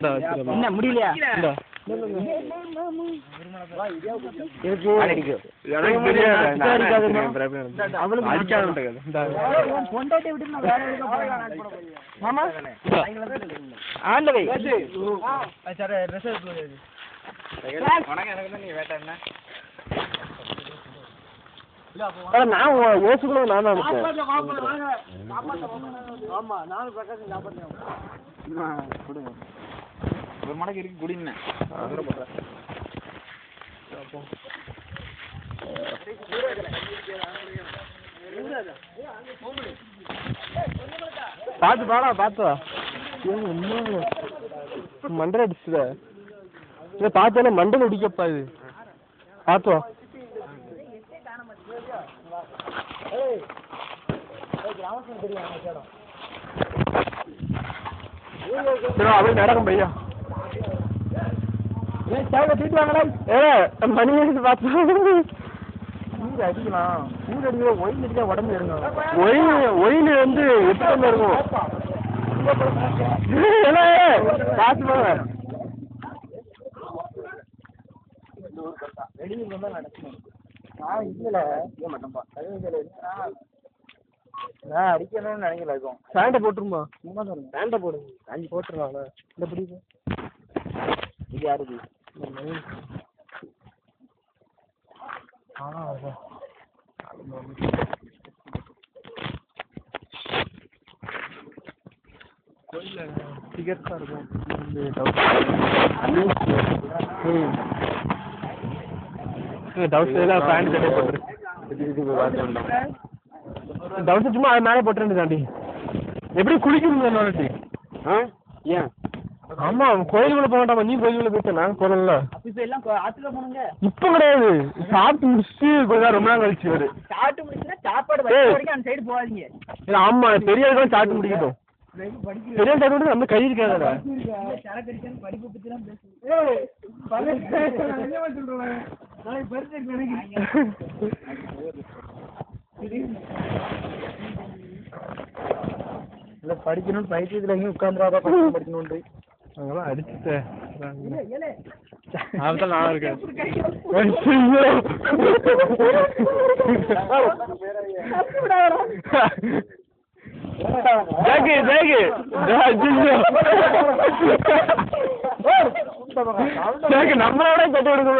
என்ன முடியலையா? நான் யோசிக்கணும். நான் ஒரு மடக்கு இருக்கு குடிங்க. பார்த்து பாடா பார்த்தா மண்டல அடிச்சுத இதை பார்த்தா மண்டல அடிக்கப்பா. இது பார்த்தோ அப்படி நடக்கும் பையா. மணி பார்த்து அடிக்கலாம். ஊர் அடிக்கிற ஒயின் அடிச்சா உடம்பு இருக்கும். ஒயின் வந்து எப்படி இருக்கும் பார்த்து போங்க. வெளியூர் தான் நடக்கணும். நான் இதுல மாட்டேன்ப்பா. நான் அடிக்கணும்னு நினைக்கல. இருக்கும் பேண்டை போட்டுருமா? பேண்டை போடுங்க. அஞ்சு போட்டுருவாங்க. இந்த பிடிக்கு இது யாருக்கு? டிக்கெட்ஸாக இருக்கும். பேண்ட் கட்டே போட்டுரு. டவுன் சும்மா அது மேலே போட்டுருண்டு தாண்டி எப்படி குளிக்கணும். ஏன்? ஆமா கோயிலுக்குள்ள போக மாட்டாமா. நீ கோயிலுக்குள்ள போயிட்ட நாங்க போனோம்ல. இப்ப கிடையாது. சாப்பிட்டு முடிச்சுட்டு கொஞ்ச நேரம் ரொம்ப நாள் கழிச்சு வரு. ஆமா பெரிய சாப்பிட்டு முடிக்கட்டும். பெரிய சாப்பிட்டு நம்ம கை இருக்காதா? இல்ல படிக்கணும்னு பைத்தியத்துல எங்கேயும் உட்காந்துராதா படிக்கணும்னு அங்கெல்லாம் அடிச்சுட்டேன். அதுதான் நான் இருக்கேன். நம்மளோட கட்டு கொடுக்க